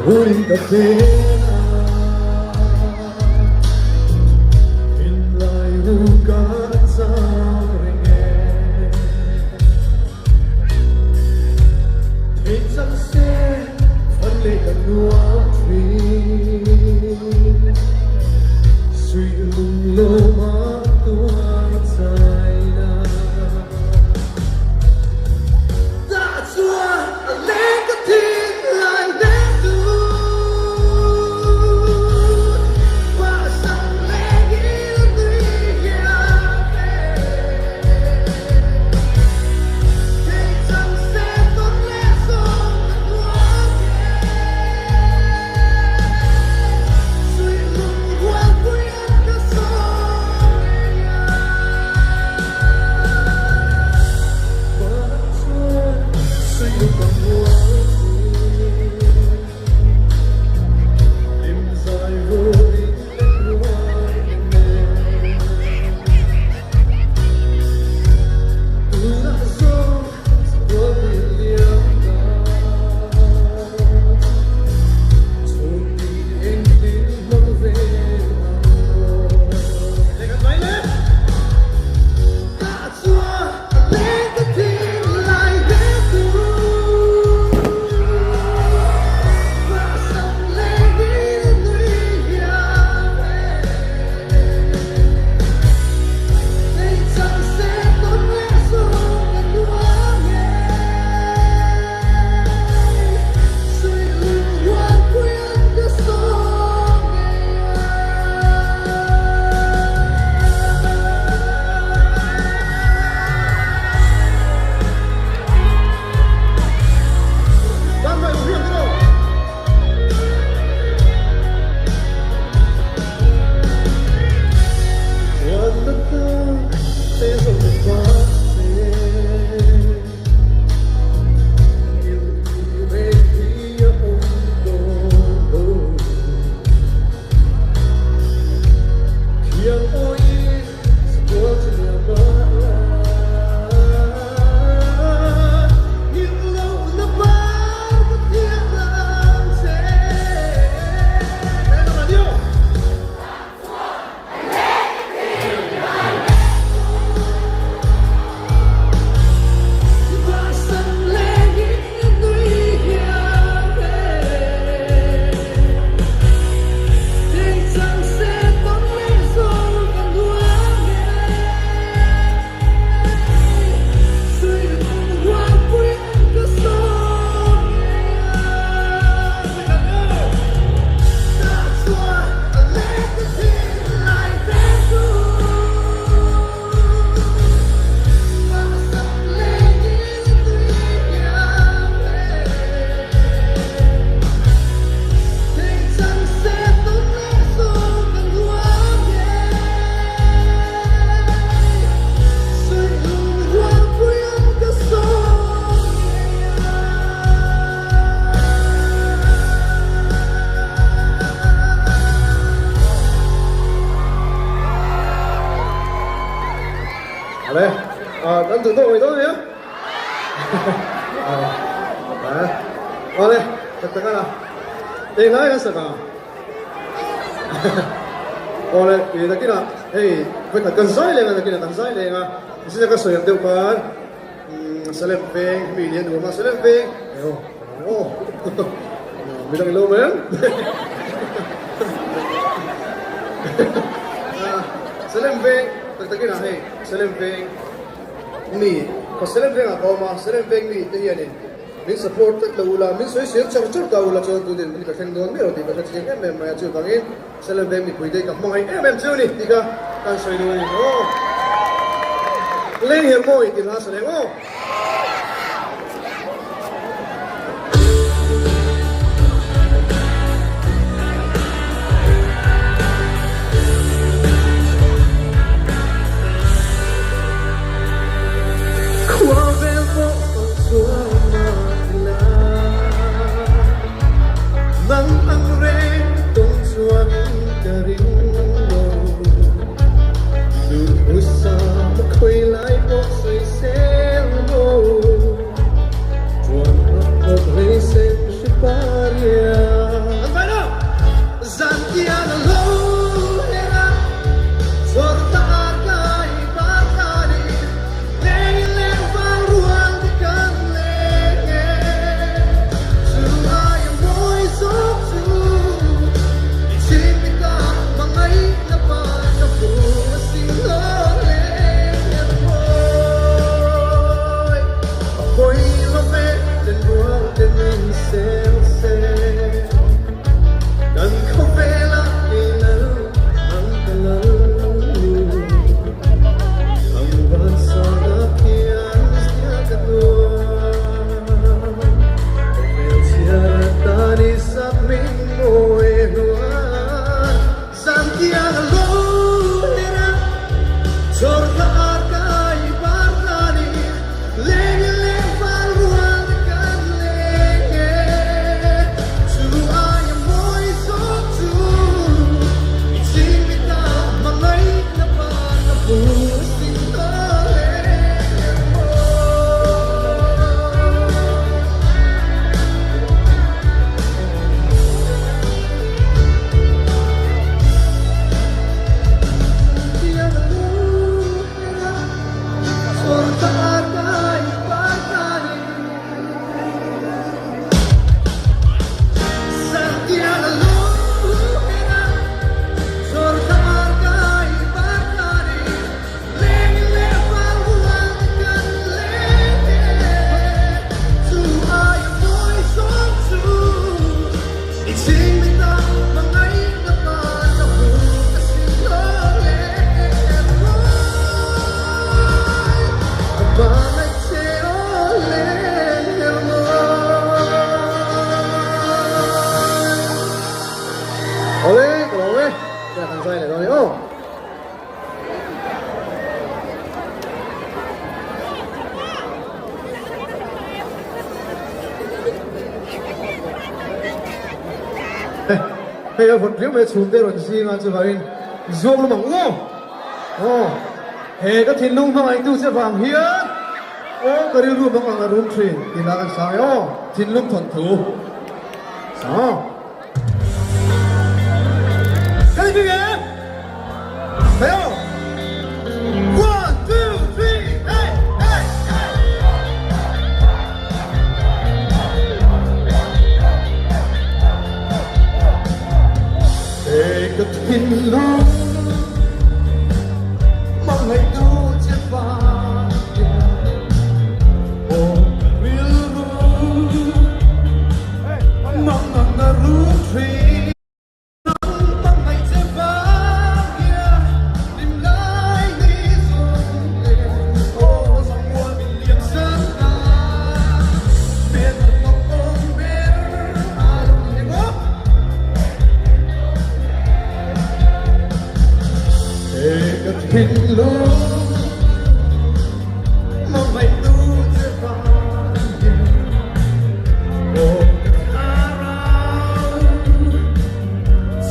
Uri ka pena Hinlay hukat sa ringen Thích rằng sẽ phân lệ cả nuốt vì Suy lung lô mắt tuổi dài na Đã chúa lên cái thiên lại đến Đây, ấn tượng tôi tốt nhé. Đây, tất cả là đây là cái gì nào? Đây, vì cái là, hey, với cả cần sai lên là cái là cần sai lên à. Xin cái số tiêu khoản, Salem veng, mình nhận được mà Salem veng, mình đang lâu mấy? Salem veng, tất cả là hey, Salem veng, mình, có Salem veng à, có mà Salem veng mình thế này. Mình support tất cả là mình suy xét trong chút đầu là cho tụi mình cái thành đoàn biết rồi thì cái chuyện em mà chưa bằng in sẽ lên bên mình quỳ đây gặp mọi em chưa đi thì cả đang suy nghĩ lên hiểm môi thì là sẽ lên ô Tuan aku beri sesuatu Oleh, kalau oleh, silakan saya nih, oh. Bây giờ phần phía về xuống đây rồi thì mà chưa phải ruộng nó bằng ngô, hệ cái thìn lung bằng anh tu sẽ vàng hiến, cái điều luôn bằng là rung thuyền thì là cái sao, thìn lung thuần thủ, sao? Cái gì vậy? Thấy không? 1, 2, 3, hey, hey, hey. Cái thìn lung mà ngày tu chết vàng, real room, mong là rung thuyền. Hello, mong mày tu sẽ vàng,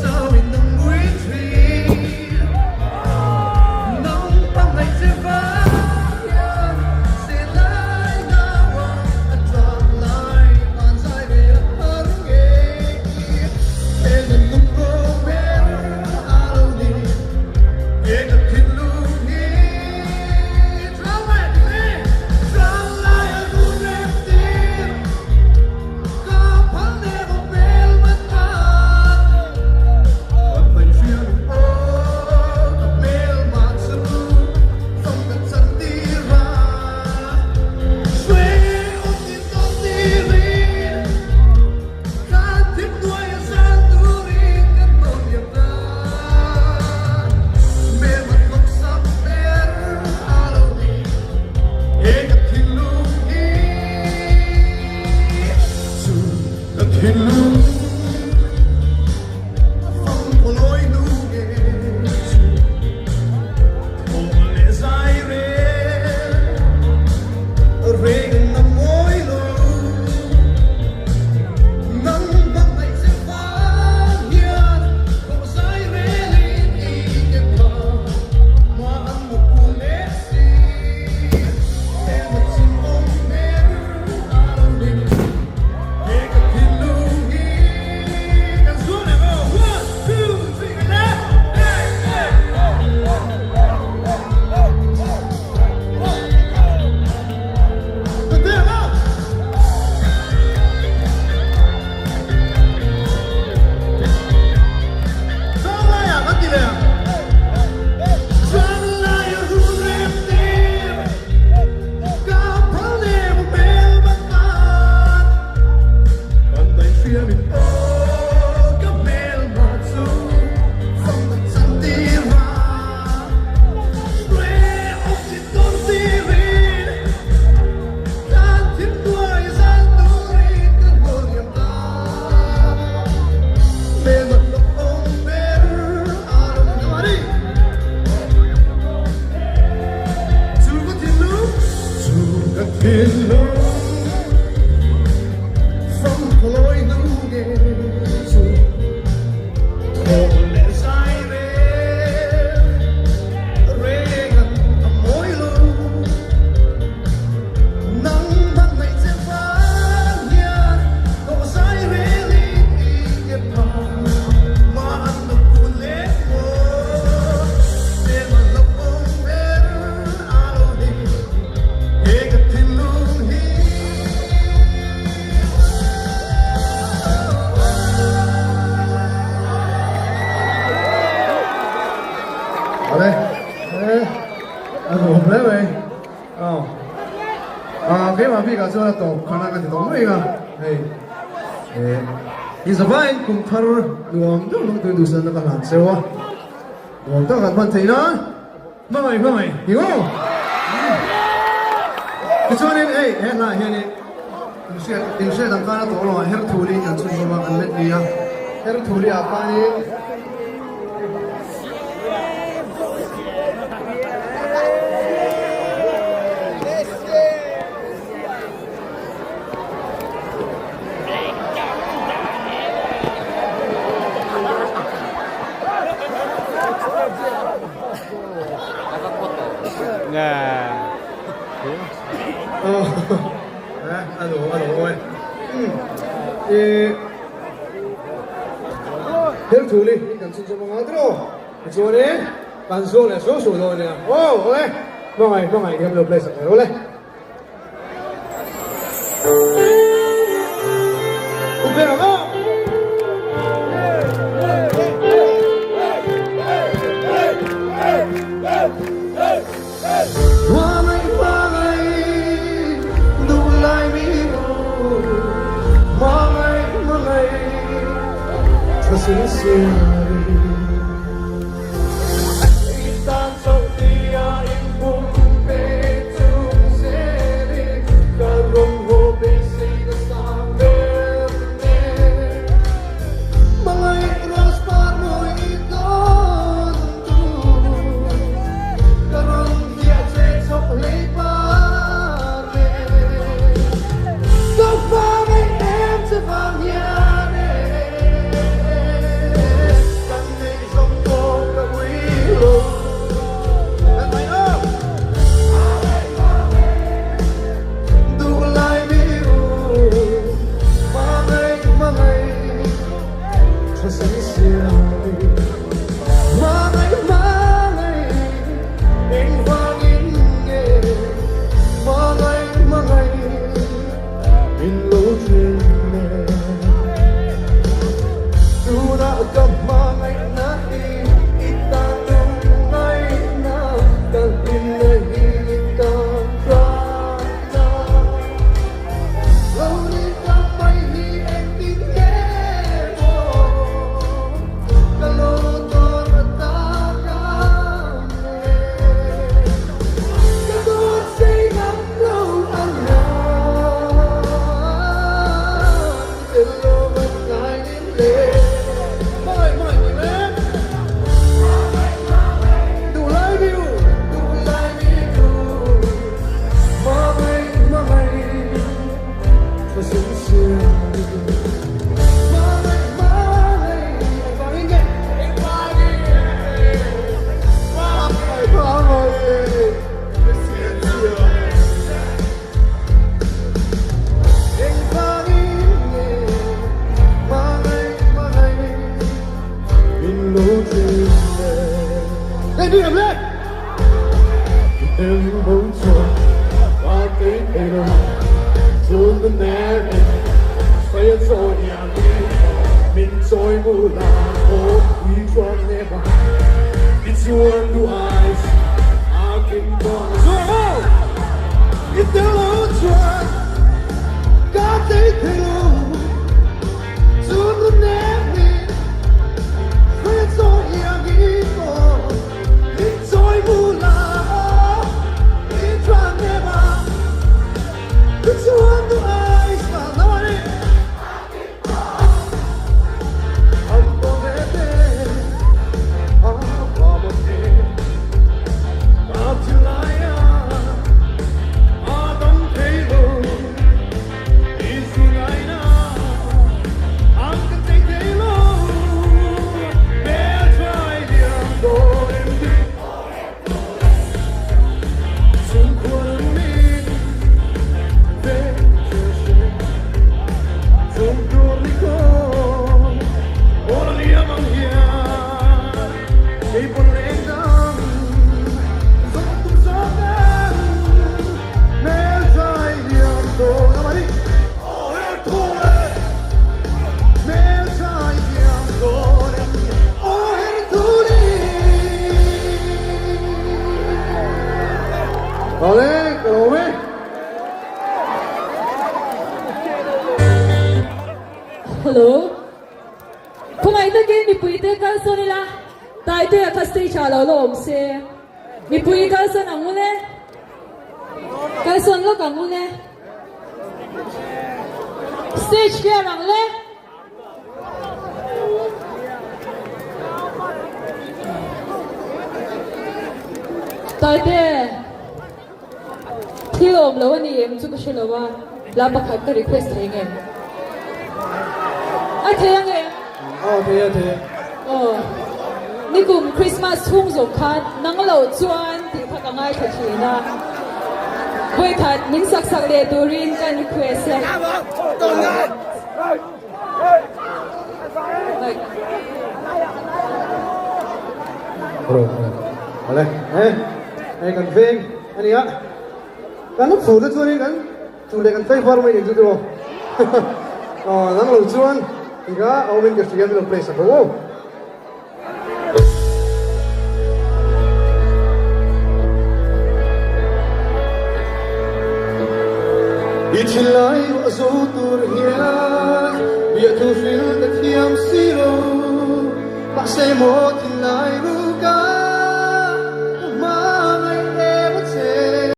sao mình nằm mũi thủy, nóng băng mày sẽ vàng, sẽ lại nào anh tròn lại bàn dài về hơn nghe, em đừng không có bé alo đi, nghe được thiên lu. Cái mà phi cả chưa là tổ khả năng là tổ người à, in sa vai kum thar nuam do long tu du san na kan sewa nuam ta kan ban theina mai higo kichonin ei la hian in se dang kana to lo her thuli an chun ma kan let nia her thuli a pani Alo ơi. Hết thủ đi, cần xin cho mọi người đó. Chỗ này, bàn số này số rồi nè. Ok. Vâng ngày em được lấy sẵn rồi đấy. Ok không? Sincerely, tan sâu tia in bung bê chung seri, karong ho bê si na sang bê, mga ikros pa mo iton tu, karong dia che chok lay pa re, so far I am to find ya. Đi làm lên em bỗng tròn qua cái cây đồng trốn bên nè phải rồi nhà mình trôi mù là phố quý choang nè bà it's you and the eyes I can go so it's the low track got they hello trốn bên nè phải rồi nhà mình mù là đi choang nè bà it's you and the eyes mà nói đi I don't không ai tới kia mi bùi tới cái số này là Taitea cái stage trả lời lộn xe mi bùi cái số nào muốn nè cái số nó càng muốn nè stage kia rằng nè Taitea thì ôm lâu anh em chụp cái lâu à làm bác cái request thấy nghe ai thấy nghe thếนี่กลุ่มคริสต์มาสทุ่งสงคันนั่งเหล่าจวนที่พักง่ายขัดขีนะเว้ยขัดมิ้นสักเลดูรินกันรีเควสเซ่อะไรไอ้กันเฟงอันนี้อ่ะกันลูกสูดตัวนี้กันสูดกันไฟฟ้าไม่ได้จุดอ๋อนั่งเหล่าจวนอีกอ่ะเอาเป็นกิจกรรมเราเพลย์สักโอ้Itilai wazutur hian biatu fil takiam siro pasemo tilai ruka